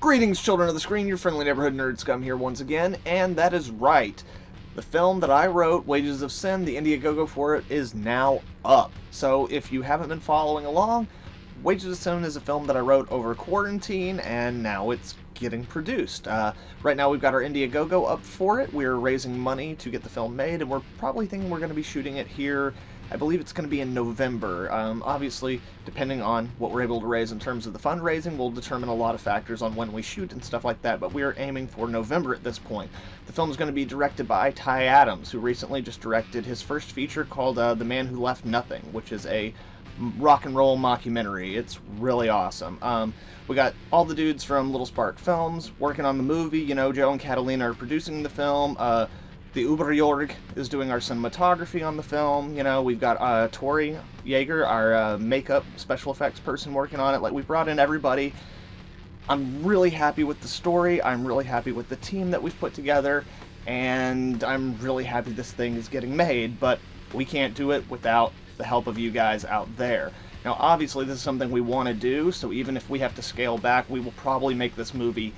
Greetings, children of the screen, your friendly neighborhood nerd scum here once again, and that is right. The film that I wrote, Wages of Sin, the Indiegogo for it, is now up. So if you haven't been following along, Wages of Sin is a film that I wrote over quarantine, and now it's getting produced. Right now we've got our Indiegogo up for it. We're raising money to get the film made, and we're probably thinking we're going to be shooting it here. I believe it's going to be in November. Obviously, depending on what we're able to raise in terms of the fundraising, will determine a lot of factors on when we shoot and stuff like that, but we are aiming for November at this point. The film is going to be directed by Ty Adams, who recently just directed his first feature called The Man Who Left Nothing, which is a rock and roll mockumentary. It's really awesome. We got all the dudes from Little Spark Films working on the movie. You know, Joe and Catalina are producing the film. The Uberjorg is doing our cinematography on the film. You know, we've got Tori Yeager, our makeup special effects person, working on it. Like, we brought in everybody. I'm really happy with the story. I'm really happy with the team that we've put together. And I'm really happy this thing is getting made. But we can't do it without the help of you guys out there. Now, obviously, this is something we want to do. So even if we have to scale back, we will probably make this movie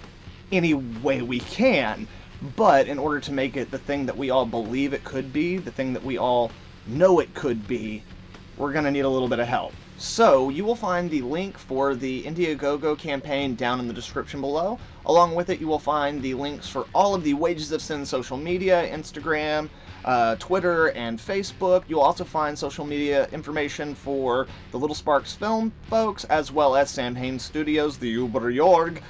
any way we can. But in order to make it the thing that we all believe it could be, the thing that we all know it could be, we're going to need a little bit of help. So you will find the link for the Indiegogo campaign down in the description below. Along with it, you will find the links for all of the Wages of Sin social media, Instagram, Twitter, and Facebook. You'll also find social media information for the Little Sparks Film folks, as well as Sam Haines Studios, the Uberjorg,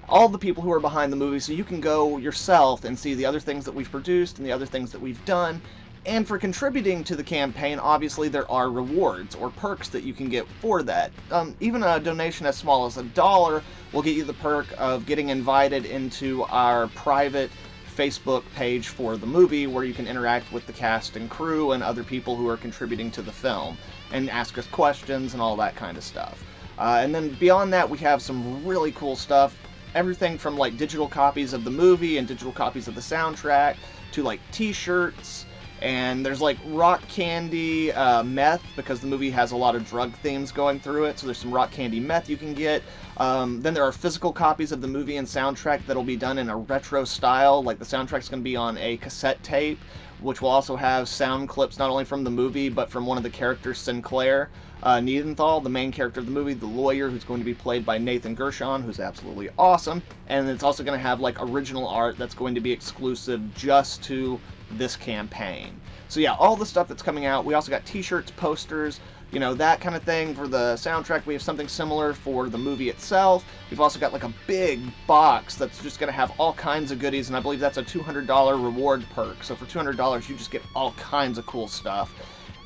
all the people who are behind the movie, so you can go yourself and see the other things that we've produced and the other things that we've done. And for contributing to the campaign, obviously there are rewards or perks that you can get for that. Even a donation as small as $1 will get you the perk of getting invited into our private Facebook page for the movie, where you can interact with the cast and crew and other people who are contributing to the film and ask us questions and all that kind of stuff. And then beyond that, we have some really cool stuff. Everything from like digital copies of the movie and digital copies of the soundtrack to like t-shirts, and there's like rock candy meth, because the movie has a lot of drug themes going through it, so there's some rock candy meth you can get. Then there are physical copies of the movie and soundtrack that'll be done in a retro style. Like, the soundtrack's going to be on a cassette tape, which will also have sound clips not only from the movie but from one of the characters, Sinclair Niedenthal, the main character of the movie, the lawyer, who's going to be played by Nathan Gershon, who's absolutely awesome. And it's also going to have like original art that's going to be exclusive just to this campaign. So yeah, all the stuff that's coming out. We also got t-shirts, posters, you know, that kind of thing for the soundtrack. We have something similar for the movie itself. We've also got like a big box that's just going to have all kinds of goodies, and I believe that's a $200 reward perk. So for $200, you just get all kinds of cool stuff.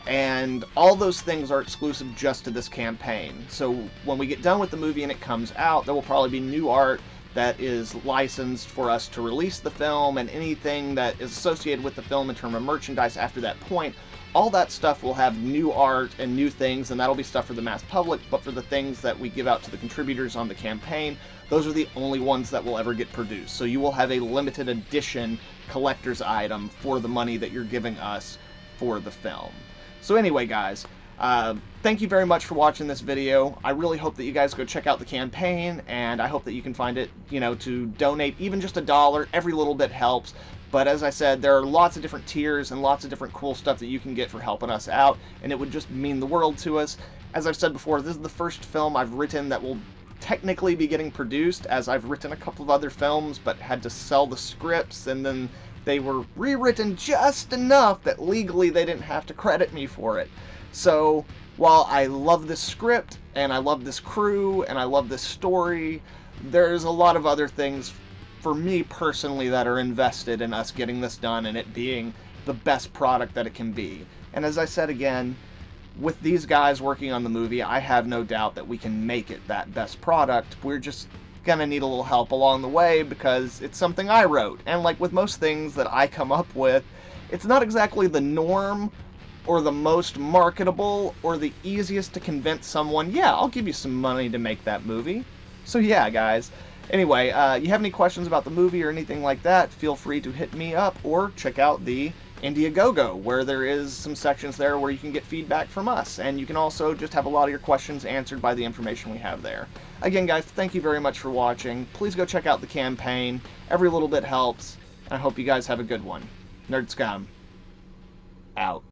And all those things are exclusive just to this campaign. So when we get done with the movie and it comes out, there will probably be new art that is licensed for us to release the film, and anything that is associated with the film in terms of merchandise after that point. All that stuff will have new art and new things, and that'll be stuff for the mass public. But for the things that we give out to the contributors on the campaign, those are the only ones that will ever get produced. So you will have a limited edition collector's item for the money that you're giving us for the film. So anyway, guys, thank you very much for watching this video. I really hope that you guys go check out the campaign, and I hope that you can find it, you know, to donate even just $1. Every little bit helps. But as I said, there are lots of different tiers and lots of different cool stuff that you can get for helping us out, and it would just mean the world to us. As I've said before, this is the first film I've written that will technically be getting produced, as I've written a couple of other films but had to sell the scripts, and then they were rewritten just enough that legally they didn't have to credit me for it. So while I love this script, and I love this crew, and I love this story, there's a lot of other things for me personally that are invested in us getting this done and it being the best product that it can be. And as I said again, with these guys working on the movie, I have no doubt that we can make it that best product. We're just gonna need a little help along the way, because it's something I wrote, and like with most things that I come up with, it's not exactly the norm or the most marketable or the easiest to convince someone, yeah, I'll give you some money to make that movie. So yeah, guys, anyway, you have any questions about the movie or anything like that, feel free to hit me up or check out the Indiegogo, where there is some sections there where you can get feedback from us, and you can also just have a lot of your questions answered by the information we have there. Again, guys, thank you very much for watching. Please go check out the campaign. Every little bit helps, and I hope you guys have a good one. Nerd Scum, out.